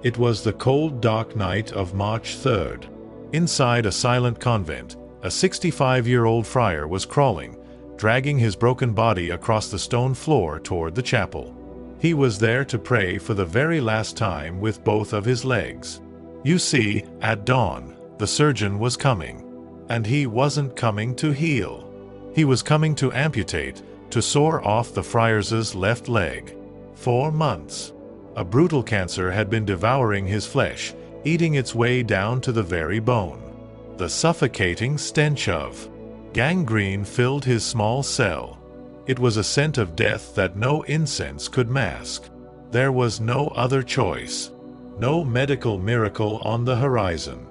It was the cold, dark night of March 3rd. Inside a silent convent, a 65-year-old friar was crawling, dragging his broken body across the stone floor toward the chapel. He was there to pray for the very last time with both of his legs. You see, at dawn, the surgeon was coming. And he wasn't coming to heal. He was coming to amputate, to saw off the friar's left leg. 4 months. A brutal cancer had been devouring his flesh, eating its way down to the very bone. The suffocating stench of gangrene filled his small cell. It was a scent of death that no incense could mask. There was no other choice. No medical miracle on the horizon.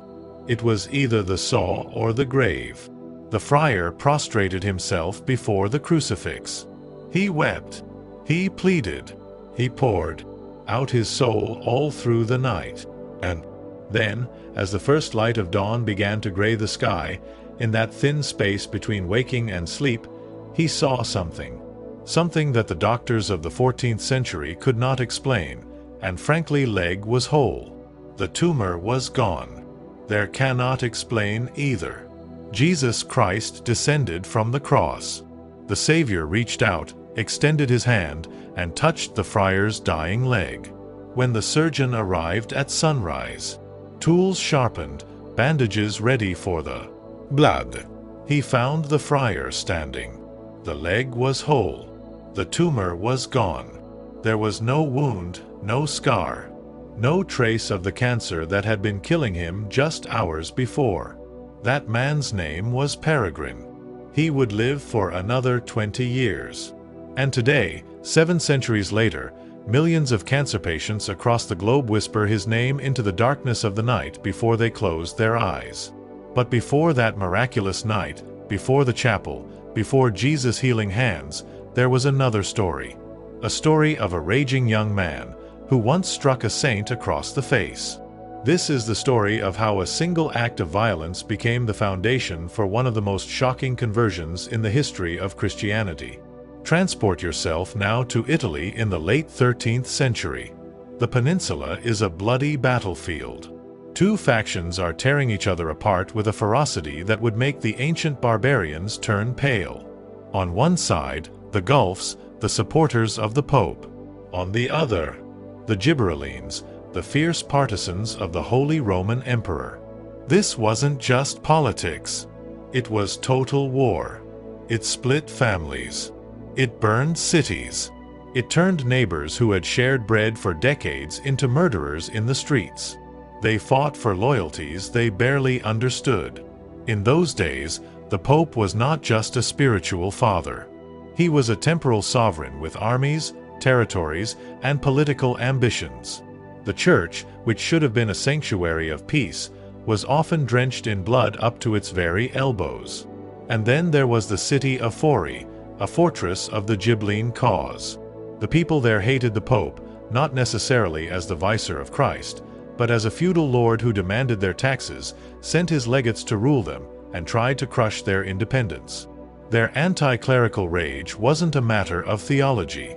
It was either the saw or the grave. The friar prostrated himself before the crucifix. He wept. He pleaded. He poured out his soul all through the night. And then, as the first light of dawn began to gray the sky, in that thin space between waking and sleep, he saw something. Something that the doctors of the 14th century could not explain, and frankly, leg was whole. The tumor was gone. There cannot explain either. Jesus Christ descended from the cross. The Savior reached out, extended his hand, and touched the friar's dying leg. When the surgeon arrived at sunrise, tools sharpened, bandages ready for the blood, he found the friar standing. The leg was whole. The tumor was gone. There was no wound, no scar, no trace of the cancer that had been killing him just hours before. That man's name was Peregrine. He would live for another 20 years. And today, 7 centuries later, millions of cancer patients across the globe whisper his name into the darkness of the night before they close their eyes. But before that miraculous night, before the chapel, before Jesus' healing hands, there was another story. A story of a raging young man who once struck a saint across the face. This is the story of how a single act of violence became the foundation for one of the most shocking conversions in the history of Christianity. Transport yourself now to Italy in the late 13th century. The peninsula is a bloody battlefield. 2 factions are tearing each other apart with a ferocity that would make the ancient barbarians turn pale. On one side, the Guelphs, the supporters of the Pope. On the other, the Gibberellines, the fierce partisans of the Holy Roman Emperor. This wasn't just politics. It was total war. It split families. It burned cities. It turned neighbors who had shared bread for decades into murderers in the streets. They fought for loyalties they barely understood. In those days, the Pope was not just a spiritual father. He was a temporal sovereign with armies, territories, and political ambitions. The Church, which should have been a sanctuary of peace, was often drenched in blood up to its very elbows. And then there was the city of Fori, a fortress of the Ghibelline cause. The people there hated the Pope, not necessarily as the vicar of Christ, but as a feudal lord who demanded their taxes, sent his legates to rule them, and tried to crush their independence. Their anti-clerical rage wasn't a matter of theology.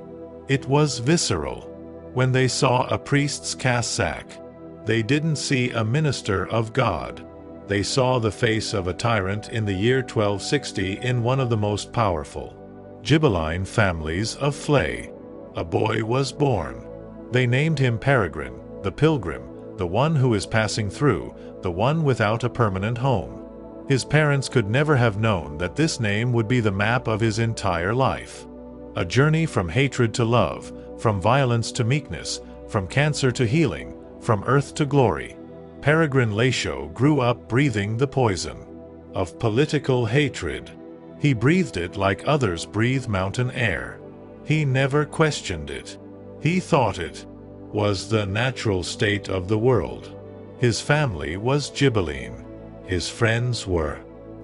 It was visceral. When they saw a priest's cassock, they didn't see a minister of God. They saw the face of a tyrant in the year 1260 in one of the most powerful Ghibelline families of Flay. A boy was born. They named him Peregrine, the pilgrim, the one who is passing through, the one without a permanent home. His parents could never have known that this name would be the map of his entire life. A journey from hatred to love, from violence to meekness, from cancer to healing, from earth to glory. Peregrine Laziosi grew up breathing the poison of political hatred. He breathed it like others breathe mountain air. He never questioned it. He thought it was the natural state of the world. His family was Ghibelline. His friends were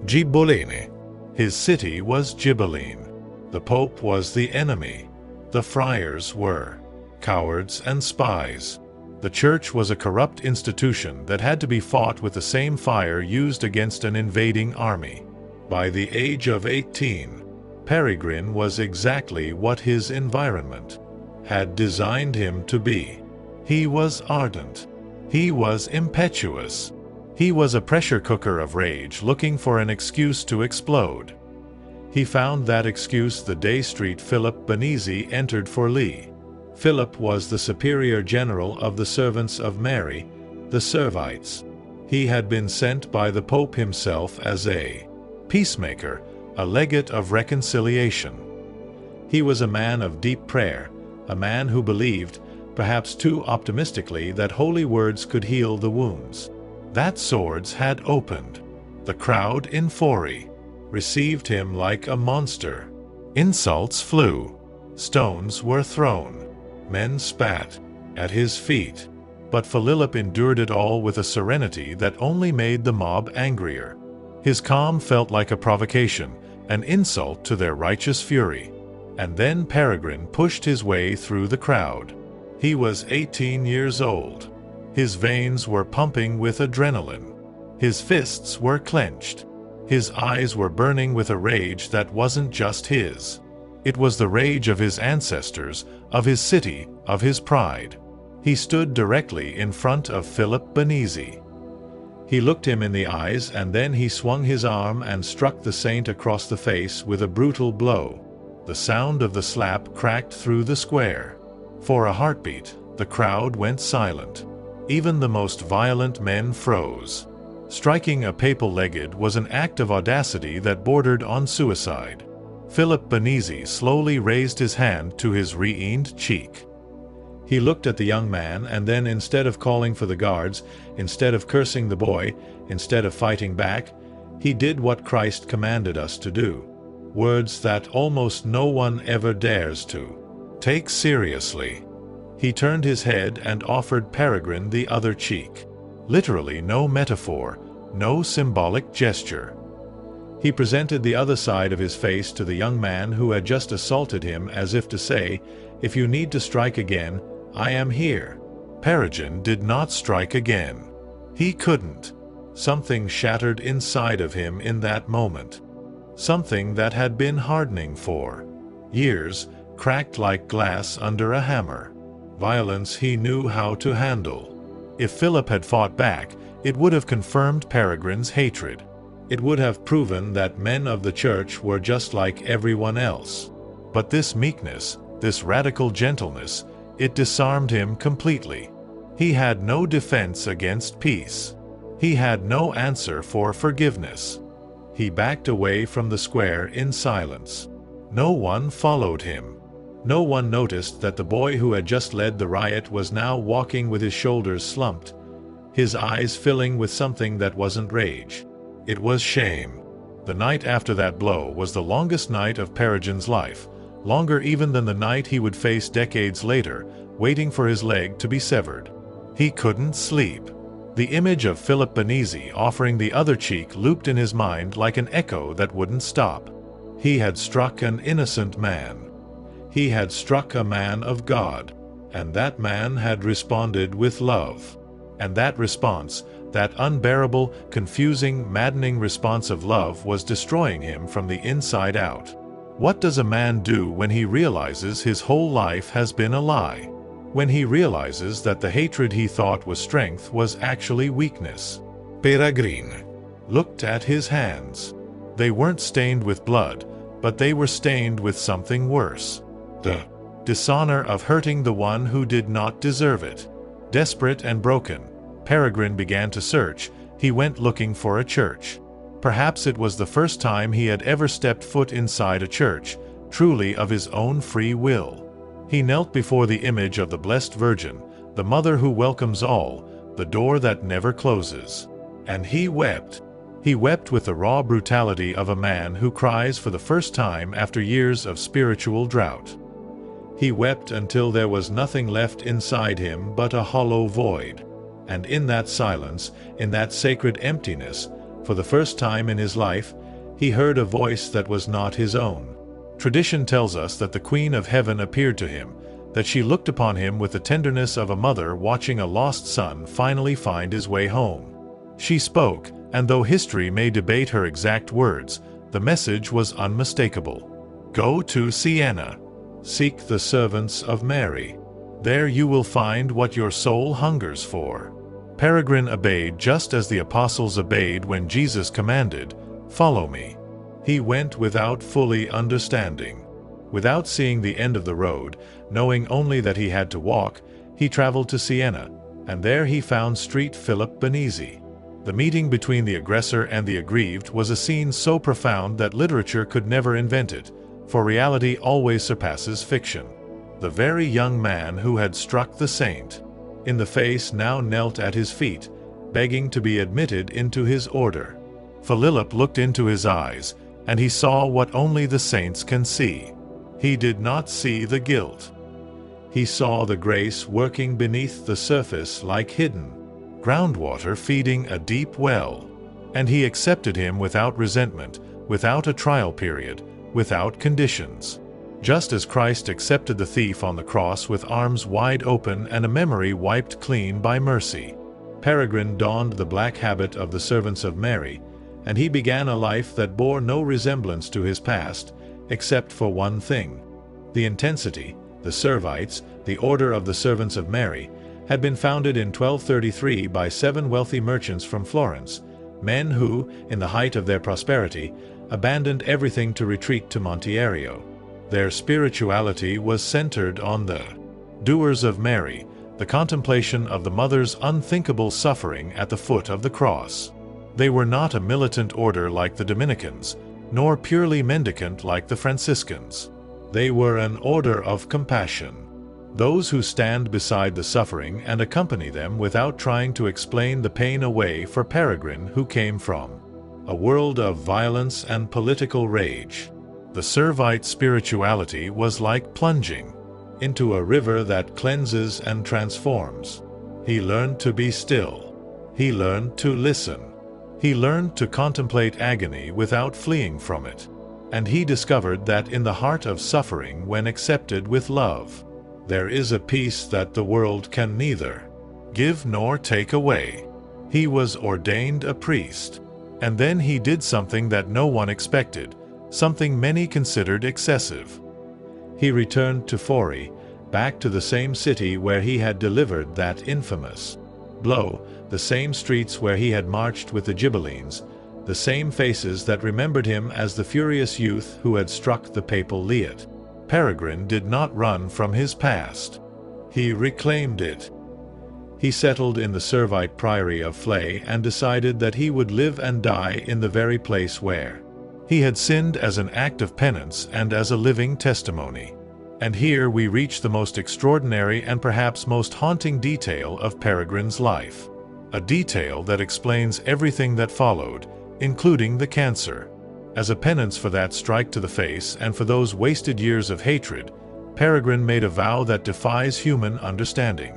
Ghibellini. His city was Ghibelline. The Pope was the enemy. The friars were cowards and spies. The Church was a corrupt institution that had to be fought with the same fire used against an invading army. By the age of 18, Peregrine was exactly what his environment had designed him to be. He was ardent. He was impetuous. He was a pressure cooker of rage looking for an excuse to explode. He found that excuse the day Street Philip Benizi entered for Lee. Philip was the superior general of the servants of Mary, the Servites. He had been sent by the Pope himself as a peacemaker, a legate of reconciliation. He was a man of deep prayer, a man who believed, perhaps too optimistically, that holy words could heal the wounds. That swords had opened. The crowd in fury received him like a monster. Insults flew. Stones were thrown. Men spat at his feet. But Philip endured it all with a serenity that only made the mob angrier. His calm felt like a provocation, an insult to their righteous fury. And then Peregrine pushed his way through the crowd. He was 18 years old. His veins were pumping with adrenaline. His fists were clenched. His eyes were burning with a rage that wasn't just his. It was the rage of his ancestors, of his city, of his pride. He stood directly in front of Philip Benizi. He looked him in the eyes, and then he swung his arm and struck the saint across the face with a brutal blow. The sound of the slap cracked through the square. For a heartbeat, the crowd went silent. Even the most violent men froze. Striking a papal legate was an act of audacity that bordered on suicide. Philip Benizi slowly raised his hand to his re-aimed cheek. He looked at the young man, and then, instead of calling for the guards, instead of cursing the boy, instead of fighting back, he did what Christ commanded us to do. Words that almost no one ever dares to take seriously. He turned his head and offered Peregrine the other cheek. Literally no metaphor, no symbolic gesture. He presented the other side of his face to the young man who had just assaulted him, as if to say, "If you need to strike again, I am here." Peregrine did not strike again. He couldn't. Something shattered inside of him in that moment. Something that had been hardening for years, cracked like glass under a hammer. Violence he knew how to handle. If Philip had fought back, it would have confirmed Peregrine's hatred. It would have proven that men of the church were just like everyone else. But this meekness, this radical gentleness, it disarmed him completely. He had no defense against peace. He had no answer for forgiveness. He backed away from the square in silence. No one followed him. No one noticed that the boy who had just led the riot was now walking with his shoulders slumped, his eyes filling with something that wasn't rage. It was shame. The night after that blow was the longest night of Peregrine's life, longer even than the night he would face decades later, waiting for his leg to be severed. He couldn't sleep. The image of Philip Benizi offering the other cheek looped in his mind like an echo that wouldn't stop. He had struck an innocent man. He had struck a man of God, and that man had responded with love. And that response, that unbearable, confusing, maddening response of love, was destroying him from the inside out. What does a man do when he realizes his whole life has been a lie? When he realizes that the hatred he thought was strength was actually weakness? Peregrine looked at his hands. They weren't stained with blood, but they were stained with something worse. The dishonor of hurting the one who did not deserve it. Desperate and broken, Peregrine began to search. He went looking for a church. Perhaps it was the first time he had ever stepped foot inside a church, truly of his own free will. He knelt before the image of the Blessed Virgin, the Mother who welcomes all, the door that never closes. And he wept. He wept with the raw brutality of a man who cries for the first time after years of spiritual drought. He wept until there was nothing left inside him but a hollow void. And in that silence, in that sacred emptiness, for the first time in his life, he heard a voice that was not his own. Tradition tells us that the Queen of Heaven appeared to him, that she looked upon him with the tenderness of a mother watching a lost son finally find his way home. She spoke, and though history may debate her exact words, the message was unmistakable. Go to Siena. Seek the servants of Mary. There you will find what your soul hungers for. Peregrine obeyed just as the apostles obeyed when Jesus commanded, "Follow me." He went without fully understanding. Without seeing the end of the road, knowing only that he had to walk, he traveled to Siena, and there he found Street Philip Benesi. The meeting between the aggressor and the aggrieved was a scene so profound that literature could never invent it, for reality always surpasses fiction. The very young man who had struck the saint in the face now knelt at his feet, begging to be admitted into his order. Philip looked into his eyes, and he saw what only the saints can see. He did not see the guilt. He saw the grace working beneath the surface like hidden groundwater feeding a deep well. And he accepted him without resentment, without a trial period, without conditions. Just as Christ accepted the thief on the cross with arms wide open and a memory wiped clean by mercy, Peregrine donned the black habit of the servants of Mary, and he began a life that bore no resemblance to his past, except for one thing. The intensity. The Servites, the Order of the Servants of Mary, had been founded in 1233 by 7 wealthy merchants from Florence, men who, in the height of their prosperity, abandoned everything to retreat to Monteario. Their spirituality was centered on the doers of Mary, the contemplation of the Mother's unthinkable suffering at the foot of the cross. They were not a militant order like the Dominicans, nor purely mendicant like the Franciscans. They were an order of compassion. Those who stand beside the suffering and accompany them without trying to explain the pain away for Peregrine, who came from a world of violence and political rage. The Servite spirituality was like plunging into a river that cleanses and transforms. He learned to be still. He learned to listen. He learned to contemplate agony without fleeing from it. And he discovered that in the heart of suffering, when accepted with love, there is a peace that the world can neither give nor take away. He was ordained a priest. And then he did something that no one expected, something many considered excessive. He returned to Fori, back to the same city where he had delivered that infamous blow, the same streets where he had marched with the Ghibellines, the same faces that remembered him as the furious youth who had struck the papal legate. Peregrine did not run from his past. He reclaimed it. He settled in the Servite priory of Flay and decided that he would live and die in the very place where he had sinned, as an act of penance and as a living testimony. And here we reach the most extraordinary and perhaps most haunting detail of Peregrine's life. A detail that explains everything that followed, including the cancer. As a penance for that strike to the face and for those wasted years of hatred, Peregrine made a vow that defies human understanding.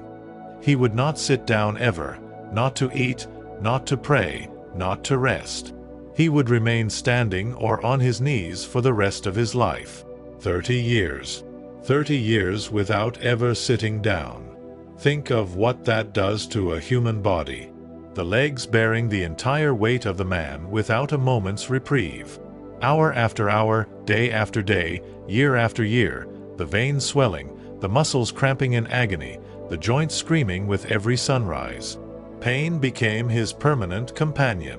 He would not sit down ever, not to eat, not to pray, not to rest. He would remain standing or on his knees for the rest of his life. 30 years. 30 years without ever sitting down. Think of what that does to a human body. The legs bearing the entire weight of the man without a moment's reprieve. Hour after hour, day after day, year after year, the veins swelling, the muscles cramping in agony, the joints screaming with every sunrise. Pain became his permanent companion.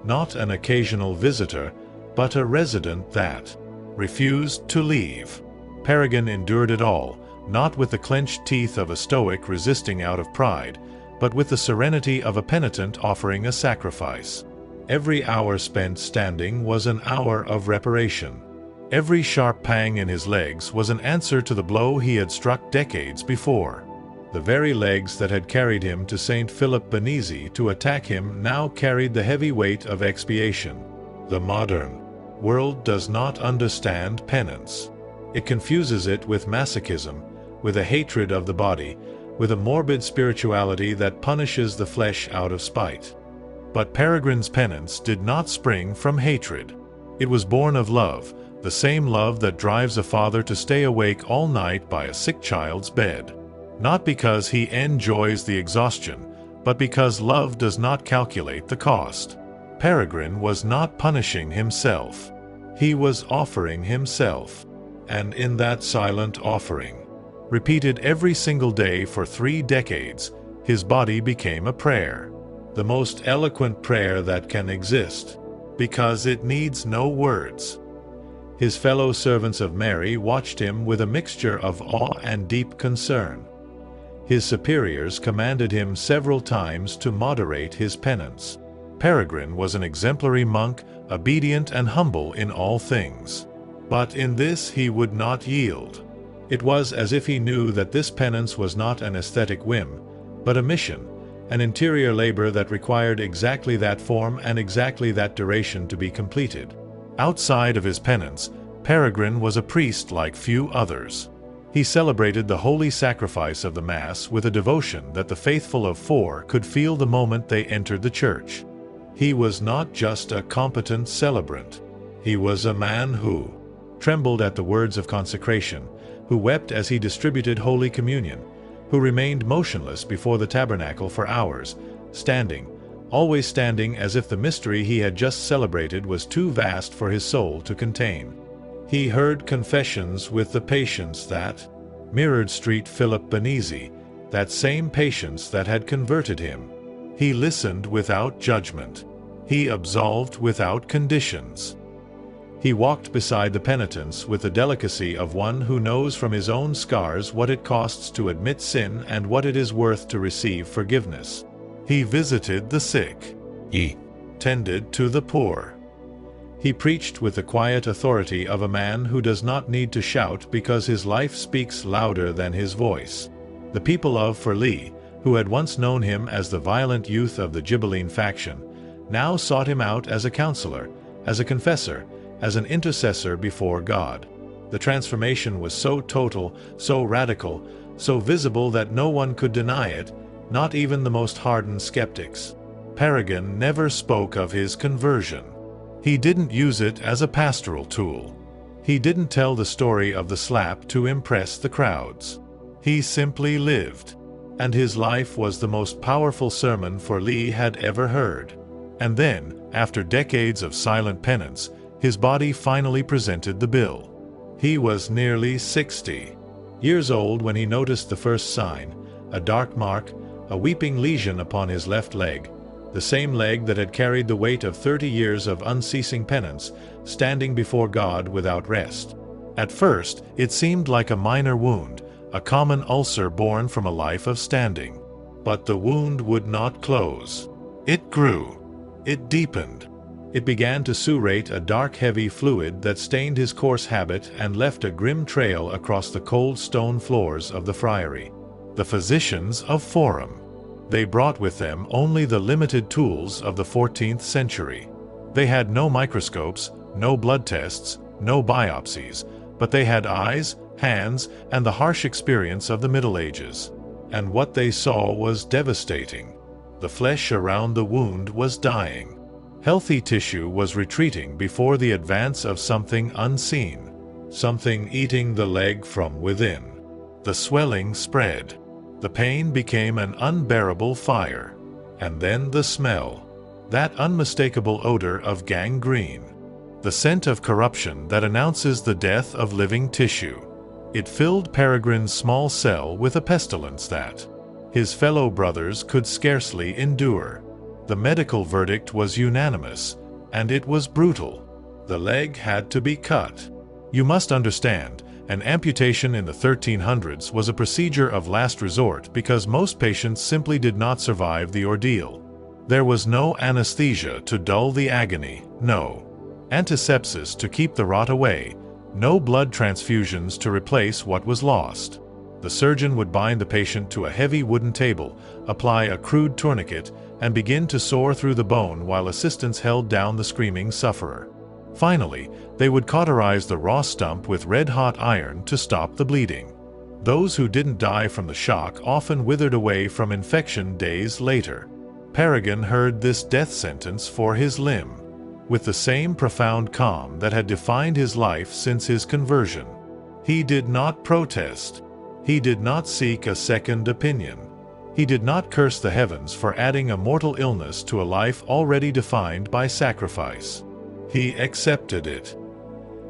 Not an occasional visitor, but a resident that refused to leave. Peregrine endured it all, not with the clenched teeth of a stoic resisting out of pride, but with the serenity of a penitent offering a sacrifice. Every hour spent standing was an hour of reparation. Every sharp pang in his legs was an answer to the blow he had struck decades before. The very legs that had carried him to Saint Philip Benesi to attack him now carried the heavy weight of expiation. The modern world does not understand penance. It confuses it with masochism, with a hatred of the body, with a morbid spirituality that punishes the flesh out of spite. But Peregrine's penance did not spring from hatred. It was born of love, the same love that drives a father to stay awake all night by a sick child's bed. Not because he enjoys the exhaustion, but because love does not calculate the cost. Peregrine was not punishing himself. He was offering himself. And in that silent offering, repeated every single day for 3 decades, His body became a prayer, the most eloquent prayer that can exist, because it needs no words. His fellow servants of Mary watched him with a mixture of awe and deep concern. His superiors commanded him several times to moderate his penance. Peregrine was an exemplary monk, obedient and humble in all things. But in this he would not yield. It was as if he knew that this penance was not an aesthetic whim, but a mission, an interior labor that required exactly that form and exactly that duration to be completed. Outside of his penance, Peregrine was a priest like few others. He celebrated the holy sacrifice of the Mass with a devotion that the faithful of four could feel the moment they entered the church. He was not just a competent celebrant. He was a man who trembled at the words of consecration, who wept as he distributed Holy Communion, who remained motionless before the tabernacle for hours, standing, always standing as if the mystery he had just celebrated was too vast for his soul to contain. He heard confessions with the patience that mirrored St. Philip Benizi, that same patience that had converted him. He listened without judgment. He absolved without conditions. He walked beside the penitents with the delicacy of one who knows from his own scars what it costs to admit sin and what it is worth to receive forgiveness. He visited the sick. He tended to the poor. He preached with the quiet authority of a man who does not need to shout because his life speaks louder than his voice. The people of Forli, who had once known him as the violent youth of the Ghibelline faction, now sought him out as a counselor, as a confessor, as an intercessor before God. The transformation was so total, so radical, so visible that no one could deny it, not even the most hardened skeptics. Peregrine never spoke of his conversion. He didn't use it as a pastoral tool. He didn't tell the story of the slap to impress the crowds. He simply lived, and his life was the most powerful sermon Forli had ever heard. And then, after decades of silent penance, his body finally presented the bill. He was nearly 60 years old when he noticed the first sign, a dark mark, a weeping lesion upon his left leg, the same leg that had carried the weight of 30 years of unceasing penance, standing before God without rest. At first, it seemed like a minor wound, a common ulcer born from a life of standing. But the wound would not close. It grew. It deepened. It began to surate a dark, heavy fluid that stained his coarse habit and left a grim trail across the cold stone floors of the friary. The physicians of Forum. They brought with them only the limited tools of the 14th century. They had no microscopes, no blood tests, no biopsies, but they had eyes, hands, and the harsh experience of the Middle Ages. And what they saw was devastating. The flesh around the wound was dying. Healthy tissue was retreating before the advance of something unseen, something eating the leg from within. The swelling spread. The pain became an unbearable fire. And then the smell. That unmistakable odor of gangrene. The scent of corruption that announces the death of living tissue. It filled Peregrine's small cell with a pestilence that his fellow brothers could scarcely endure. The medical verdict was unanimous, and it was brutal. The leg had to be cut. You must understand, an amputation in the 1300s was a procedure of last resort because most patients simply did not survive the ordeal. There was no anesthesia to dull the agony, no antisepsis to keep the rot away, no blood transfusions to replace what was lost. The surgeon would bind the patient to a heavy wooden table, apply a crude tourniquet, and begin to saw through the bone while assistants held down the screaming sufferer. Finally, they would cauterize the raw stump with red-hot iron to stop the bleeding. Those who didn't die from the shock often withered away from infection days later. Peregrine heard this death sentence for his limb, with the same profound calm that had defined his life since his conversion. He did not protest. He did not seek a second opinion. He did not curse the heavens for adding a mortal illness to a life already defined by sacrifice. He accepted it.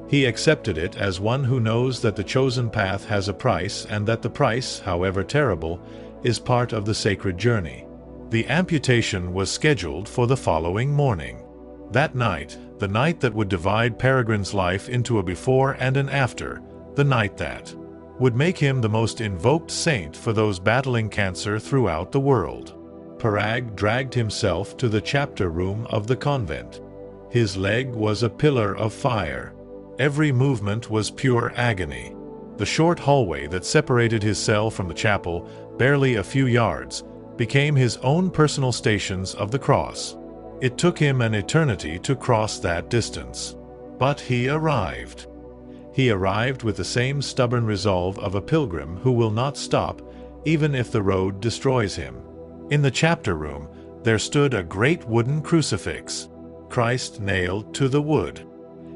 He accepted it as one who knows that the chosen path has a price and that the price, however terrible, is part of the sacred journey. The amputation was scheduled for the following morning. That night, the night that would divide Peregrine's life into a before and an after, the night that would make him the most invoked saint for those battling cancer throughout the world. Parag dragged himself to the chapter room of the convent. His leg was a pillar of fire. Every movement was pure agony. The short hallway that separated his cell from the chapel, barely a few yards, became his own personal stations of the cross. It took him an eternity to cross that distance. But he arrived. He arrived with the same stubborn resolve of a pilgrim who will not stop, even if the road destroys him. In the chapter room, there stood a great wooden crucifix, Christ nailed to the wood.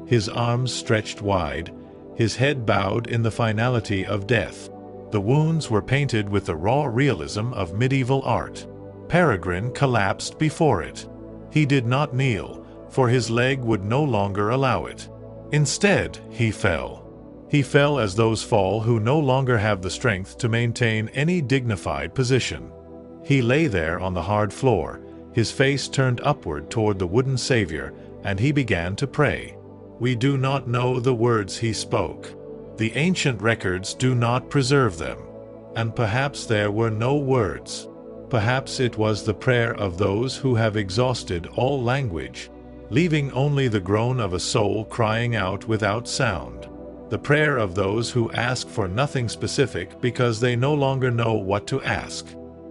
His arms stretched wide, his head bowed in the finality of death. The wounds were painted with the raw realism of medieval art. Peregrine collapsed before it. He did not kneel, for his leg would no longer allow it. Instead, he fell. He fell as those fall who no longer have the strength to maintain any dignified position. He lay there on the hard floor, his face turned upward toward the wooden Savior, and he began to pray. We do not know the words he spoke. The ancient records do not preserve them. And perhaps there were no words. Perhaps it was the prayer of those who have exhausted all language, leaving only the groan of a soul crying out without sound. The prayer of those who ask for nothing specific because they no longer know what to ask.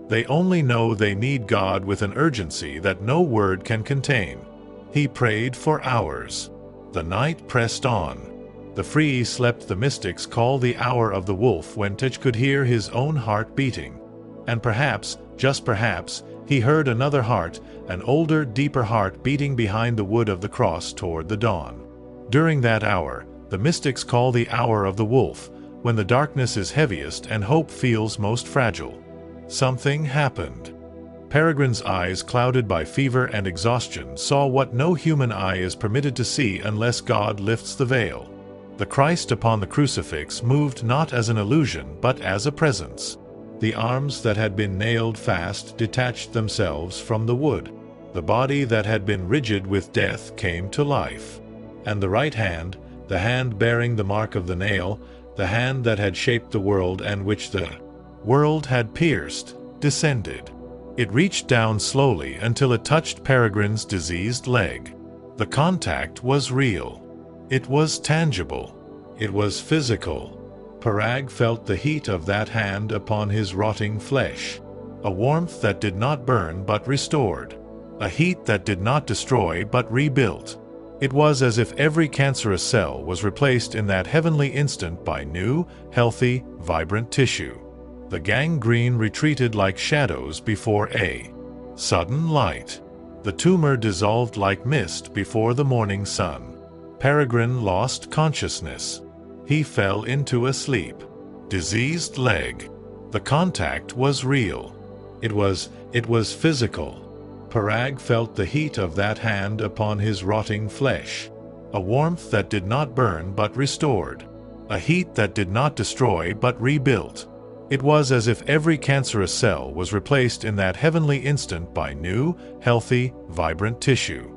They only know they need God with an urgency that no word can contain. He prayed for hours. The night pressed on. The free slept. The mystics call the hour of the wolf when Tich could hear his own heart beating. And perhaps, just perhaps, he heard another heart, an older, deeper heart beating behind the wood of the cross toward the dawn. During that hour, the mystics call the hour of the wolf, when the darkness is heaviest and hope feels most fragile. Something happened. Peregrine's eyes, clouded by fever and exhaustion, saw what no human eye is permitted to see unless God lifts the veil. The Christ upon the crucifix moved not as an illusion but as a presence. The arms that had been nailed fast detached themselves from the wood. The body that had been rigid with death came to life. And the right hand, the hand bearing the mark of the nail, the hand that had shaped the world and which the world had pierced, descended. It reached down slowly until it touched Peregrine's diseased leg. The contact was real. It was tangible. It was physical. Parag felt the heat of that hand upon his rotting flesh. A warmth that did not burn but restored. A heat that did not destroy but rebuilt. It was as if every cancerous cell was replaced in that heavenly instant by new, healthy, vibrant tissue. The gangrene retreated like shadows before a sudden light. The tumor dissolved like mist before the morning sun. Peregrine lost consciousness. He fell into a sleep. Diseased leg. The contact was real. It was physical. Parag felt the heat of that hand upon his rotting flesh. A warmth that did not burn but restored. A heat that did not destroy but rebuilt. It was as if every cancerous cell was replaced in that heavenly instant by new, healthy, vibrant tissue.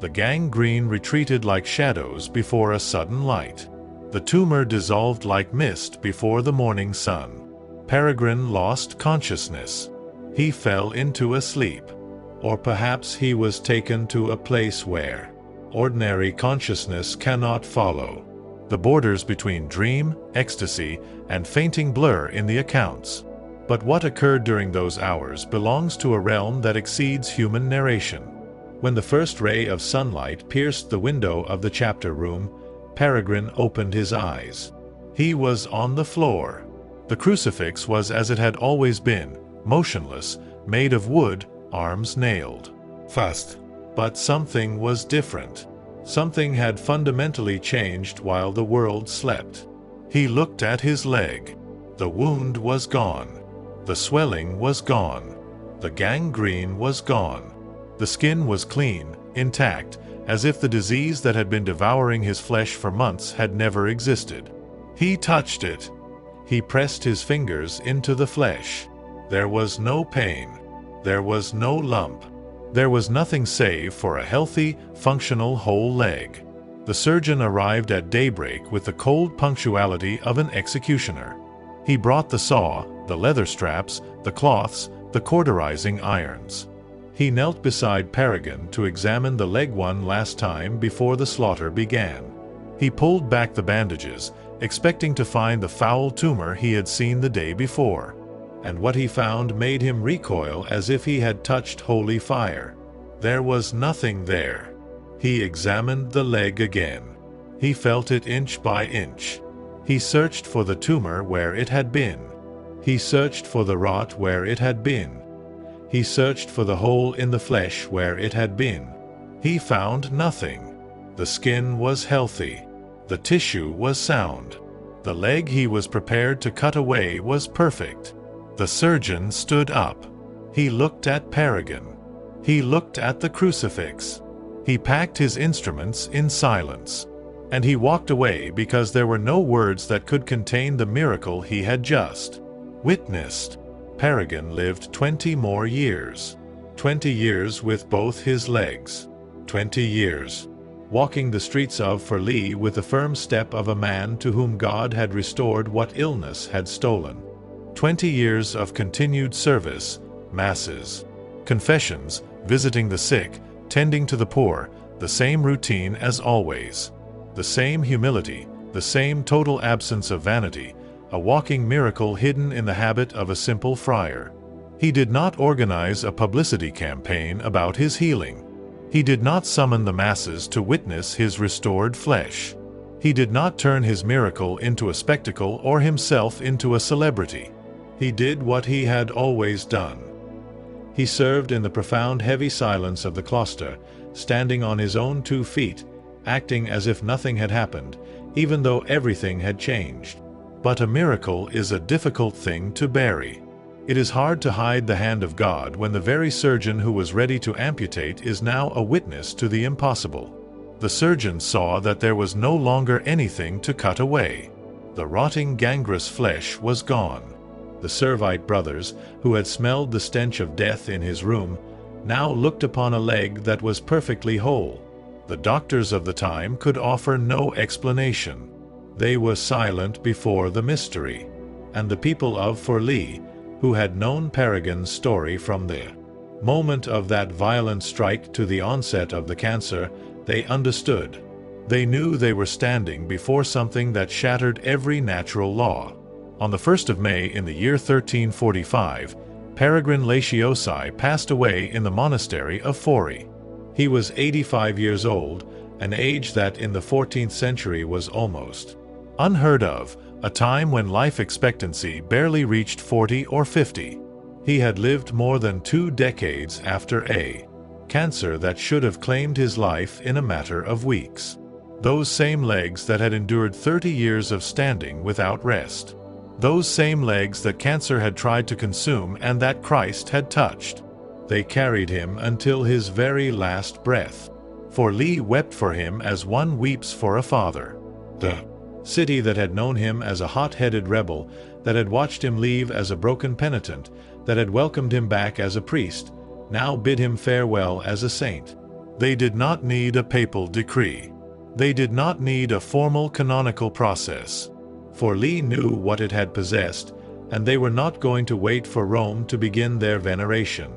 The gangrene retreated like shadows before a sudden light. The tumor dissolved like mist before the morning sun. Peregrine lost consciousness. He fell into a sleep. Or perhaps he was taken to a place where ordinary consciousness cannot follow. The borders between dream, ecstasy, and fainting blur in the accounts. But what occurred during those hours belongs to a realm that exceeds human narration. When the first ray of sunlight pierced the window of the chapter room, Peregrine opened his eyes. He was on the floor. The crucifix was as it had always been, motionless, made of wood, arms nailed fast. But something was different. Something had fundamentally changed while the world slept. He looked at his leg. The wound was gone. The swelling was gone. The gangrene was gone. The skin was clean, intact, as if the disease that had been devouring his flesh for months had never existed. He touched it. He pressed his fingers into the flesh. There was no pain. There was no lump. There was nothing save for a healthy, functional whole leg. The surgeon arrived at daybreak with the cold punctuality of an executioner. He brought the saw, the leather straps, the cloths, the cauterizing irons. He knelt beside Peregrine to examine the leg one last time before the slaughter began. He pulled back the bandages, expecting to find the foul tumor he had seen the day before. And what he found made him recoil as if he had touched holy fire. There was nothing there. He examined the leg again. He felt it inch by inch. He searched for the tumor where it had been. He searched for the rot where it had been. He searched for the hole in the flesh where it had been. He found nothing. The skin was healthy. The tissue was sound. The leg he was prepared to cut away was perfect. The surgeon stood up. He looked at Peregrine. He looked at the crucifix. He packed his instruments in silence. And he walked away because there were no words that could contain the miracle he had just witnessed. Peregrine lived 20 more years. 20 years with both his legs. 20 years. Walking the streets of Forli with the firm step of a man to whom God had restored what illness had stolen. 20 years of continued service, masses, confessions, visiting the sick, tending to the poor, the same routine as always. The same humility, the same total absence of vanity, a walking miracle hidden in the habit of a simple friar. He did not organize a publicity campaign about his healing. He did not summon the masses to witness his restored flesh. He did not turn his miracle into a spectacle or himself into a celebrity. He did what he had always done. He served in the profound heavy silence of the cloister, standing on his own 2 feet, acting as if nothing had happened, even though everything had changed. But a miracle is a difficult thing to bury. It is hard to hide the hand of God when the very surgeon who was ready to amputate is now a witness to the impossible. The surgeon saw that there was no longer anything to cut away. The rotting gangrenous flesh was gone. The Servite brothers, who had smelled the stench of death in his room, now looked upon a leg that was perfectly whole. The doctors of the time could offer no explanation. They were silent before the mystery. And the people of Forli, who had known Peregrine's story from the moment of that violent strike to the onset of the cancer, they understood. They knew they were standing before something that shattered every natural law. On the 1st of May in the year 1345, Peregrine Laziosi passed away in the monastery of Fori. He was 85 years old, an age that in the 14th century was almost unheard of, a time when life expectancy barely reached 40 or 50. He had lived more than 2 decades after a cancer that should have claimed his life in a matter of weeks. Those same legs that had endured 30 years of standing without rest. Those same legs that cancer had tried to consume and that Christ had touched. They carried him until his very last breath. Forli wept for him as one weeps for a father. The city that had known him as a hot-headed rebel, that had watched him leave as a broken penitent, that had welcomed him back as a priest, now bid him farewell as a saint. They did not need a papal decree. They did not need a formal canonical process. Forli knew what it had possessed, and they were not going to wait for Rome to begin their veneration.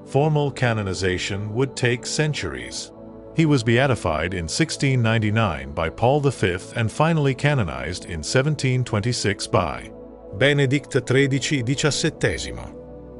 Formal canonization would take centuries. He was beatified in 1699 by Paul V and finally canonized in 1726 by Benedict XIII XVII.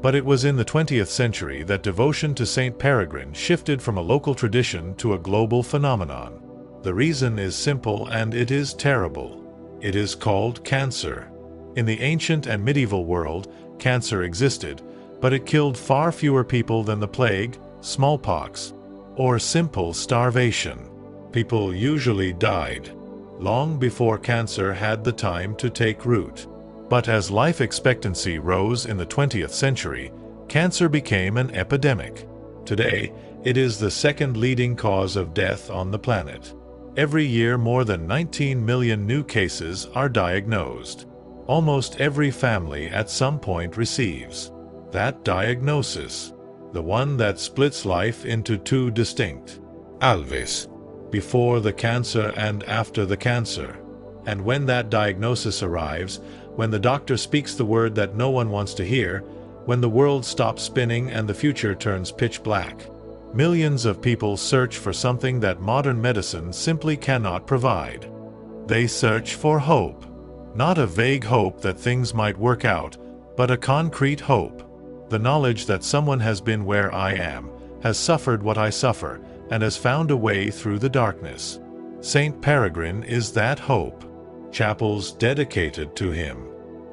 But it was in the 20th century that devotion to Saint Peregrine shifted from a local tradition to a global phenomenon. The reason is simple and it is terrible. It is called cancer. In the ancient and medieval world, cancer existed, but it killed far fewer people than the plague, smallpox, or simple starvation. People usually died long before cancer had the time to take root. But as life expectancy rose in the 20th century, cancer became an epidemic. Today, it is the second leading cause of death on the planet. Every year, more than 19 million new cases are diagnosed. Almost every family at some point receives That diagnosis, the one that splits life into two distinct alves, before the cancer and after the cancer. And when that diagnosis arrives, when the doctor speaks the word that no one wants to hear, when the world stops spinning and the future turns pitch black, millions of people search for something that modern medicine simply cannot provide. They search for hope. Not a vague hope that things might work out, but a concrete hope. The knowledge that someone has been where I am, has suffered what I suffer, and has found a way through the darkness. Saint Peregrine is that hope. Chapels dedicated to him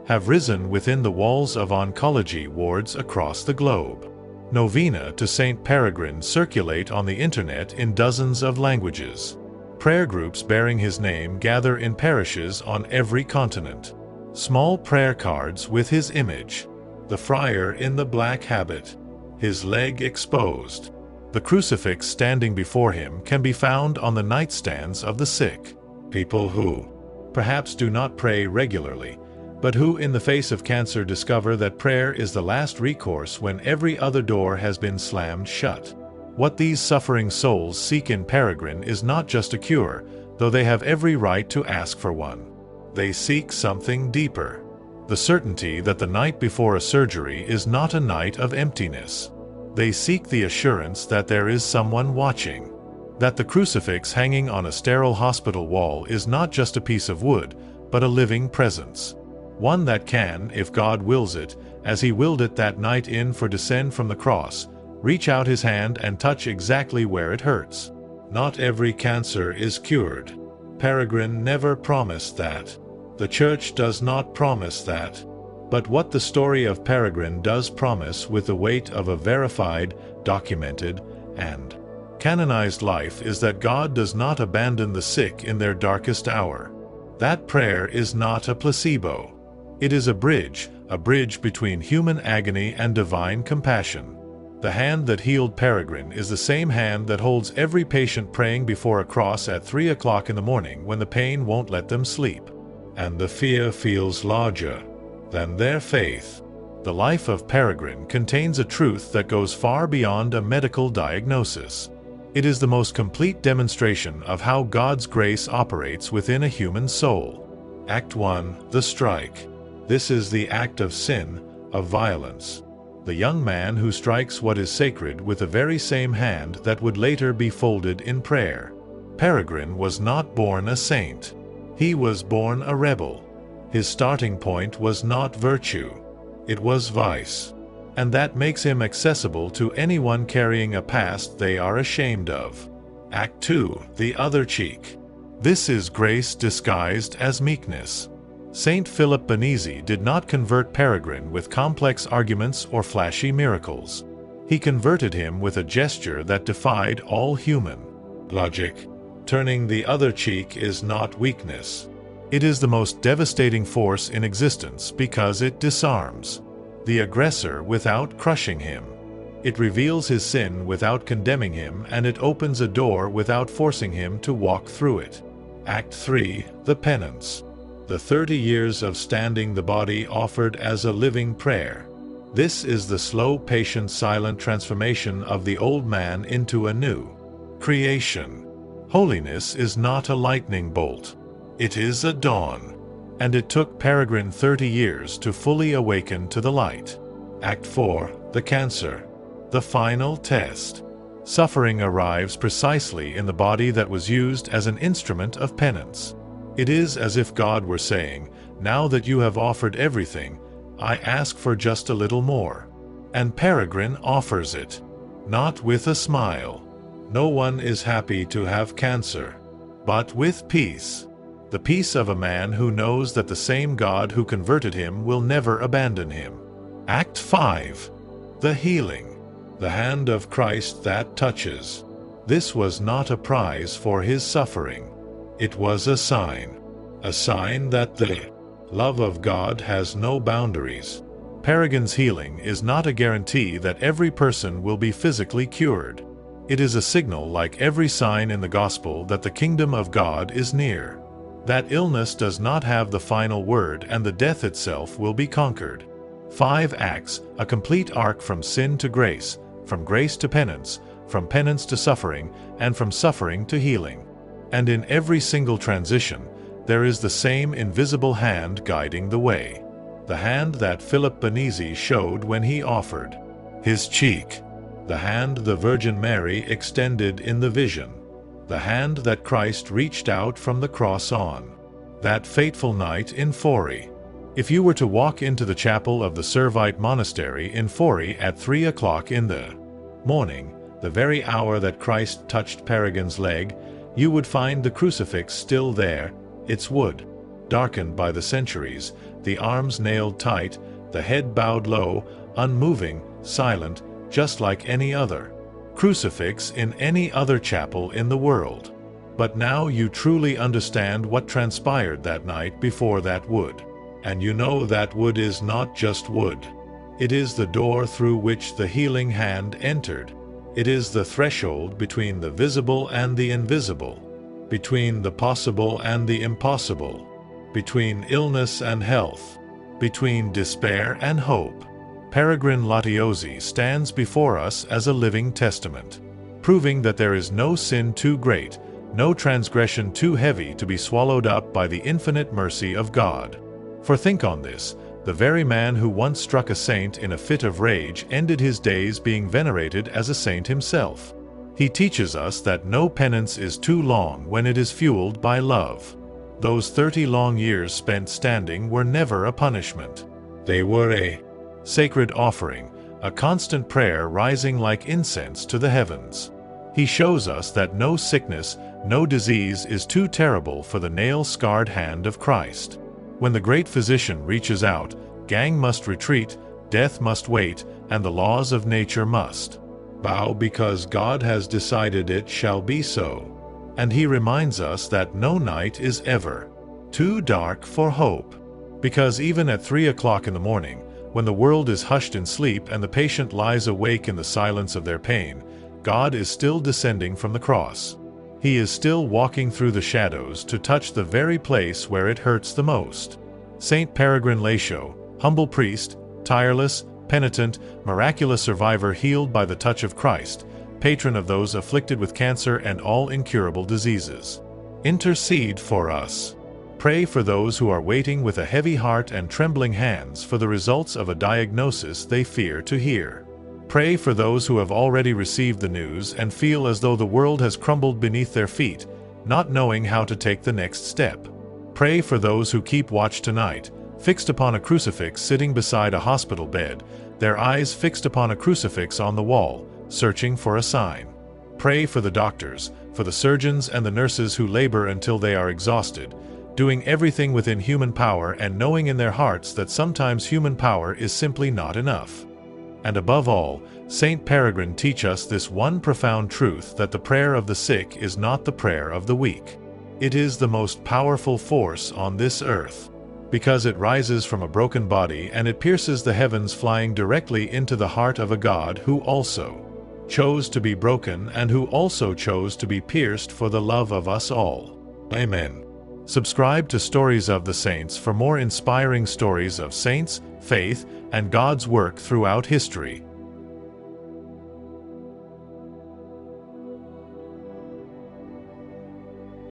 have risen within the walls of oncology wards across the globe. Novena to Saint Peregrine circulate on the internet in dozens of languages. Prayer groups bearing his name gather in parishes on every continent. Small prayer cards with his image. The friar in the black habit, his leg exposed. The crucifix standing before him can be found on the nightstands of the sick. People who perhaps do not pray regularly, but who in the face of cancer discover that prayer is the last recourse when every other door has been slammed shut. What these suffering souls seek in Peregrine is not just a cure, though they have every right to ask for one. They seek something deeper. The certainty that the night before a surgery is not a night of emptiness. They seek the assurance that there is someone watching. That the crucifix hanging on a sterile hospital wall is not just a piece of wood, but a living presence. One that can, if God wills it, as he willed it that night for descend from the cross, reach out his hand and touch exactly where it hurts. Not every cancer is cured. Peregrine never promised that. The Church does not promise that. But what the story of Peregrine does promise with the weight of a verified, documented, and canonized life is that God does not abandon the sick in their darkest hour. That prayer is not a placebo. It is a bridge between human agony and divine compassion. The hand that healed Peregrine is the same hand that holds every patient praying before a cross at 3 o'clock in the morning when the pain won't let them sleep. And the fear feels larger than their faith. The life of Peregrine contains a truth that goes far beyond a medical diagnosis. It is the most complete demonstration of how God's grace operates within a human soul. Act 1. The strike. This is the act of sin, of violence. The young man who strikes what is sacred with the very same hand that would later be folded in prayer. Peregrine was not born a saint. He was born a rebel. His starting point was not virtue. It was vice. And that makes him accessible to anyone carrying a past they are ashamed of. Act 2. The other cheek. This is grace disguised as meekness. Saint Philip Benizi did not convert Peregrine with complex arguments or flashy miracles. He converted him with a gesture that defied all human logic. Turning the other cheek is not weakness. It is the most devastating force in existence because it disarms the aggressor without crushing him. It reveals his sin without condemning him, and it opens a door without forcing him to walk through it. Act 3. The penance. The 30 years of standing the body offered as a living prayer. This is the slow, patient, silent transformation of the old man into a new creation. Holiness is not a lightning bolt. It is a dawn. And it took Peregrine 30 years to fully awaken to the light. Act 4. The cancer. The final test. Suffering arrives precisely in the body that was used as an instrument of penance. It is as if God were saying, now that you have offered everything, I ask for just a little more. And Peregrine offers it. Not with a smile. No one is happy to have cancer. But with peace. The peace of a man who knows that the same God who converted him will never abandon him. Act 5. The healing. The hand of Christ that touches. This was not a prize for his suffering. It was a sign that the love of God has no boundaries. Peregrine's healing is not a guarantee that every person will be physically cured. It is a signal, like every sign in the gospel, that the kingdom of God is near. That illness does not have the final word, and the death itself will be conquered. 5 acts, a complete arc from sin to grace, from grace to penance, from penance to suffering, and from suffering to healing. And in every single transition, there is the same invisible hand guiding the way. The hand that Philip Benizi showed when he offered his cheek. The hand the Virgin Mary extended in the vision. The hand that Christ reached out from the cross on that fateful night in Fori. If you were to walk into the chapel of the Servite Monastery in Fori at 3 o'clock in the morning, the very hour that Christ touched Peregrine's leg, you would find the crucifix still there, its wood darkened by the centuries, the arms nailed tight, the head bowed low, unmoving, silent, just like any other crucifix in any other chapel in the world. But now you truly understand what transpired that night before that wood. And you know that wood is not just wood. It is the door through which the healing hand entered. It is the threshold between the visible and the invisible, between the possible and the impossible, between illness and health, between despair and hope. Peregrine Laziosi stands before us as a living testament, proving that there is no sin too great, no transgression too heavy to be swallowed up by the infinite mercy of God. For think on this, the very man who once struck a saint in a fit of rage ended his days being venerated as a saint himself. He teaches us that no penance is too long when it is fueled by love. Those 30 long years spent standing were never a punishment. They were a sacred offering, a constant prayer rising like incense to the heavens. He shows us that no sickness, no disease is too terrible for the nail-scarred hand of Christ. When the great physician reaches out, gang must retreat, death must wait, and the laws of nature must bow because God has decided it shall be so. And he reminds us that no night is ever too dark for hope. Because even at 3 o'clock in the morning, when the world is hushed in sleep and the patient lies awake in the silence of their pain, God is still descending from the cross. He is still walking through the shadows to touch the very place where it hurts the most. Saint Peregrine Laziosi, humble priest, tireless, penitent, miraculous survivor healed by the touch of Christ, patron of those afflicted with cancer and all incurable diseases. Intercede for us. Pray for those who are waiting with a heavy heart and trembling hands for the results of a diagnosis they fear to hear. Pray for those who have already received the news and feel as though the world has crumbled beneath their feet, not knowing how to take the next step. Pray for those who keep watch tonight, fixed upon a crucifix sitting beside a hospital bed, their eyes fixed upon a crucifix on the wall, searching for a sign. Pray for the doctors, for the surgeons and the nurses who labor until they are exhausted, doing everything within human power and knowing in their hearts that sometimes human power is simply not enough. And above all, Saint Peregrine teaches us this one profound truth, that the prayer of the sick is not the prayer of the weak. It is the most powerful force on this earth, because it rises from a broken body and it pierces the heavens, flying directly into the heart of a God who also chose to be broken and who also chose to be pierced for the love of us all. Amen. Subscribe to Stories of the Saints for more inspiring stories of saints, faith, and God's work throughout history.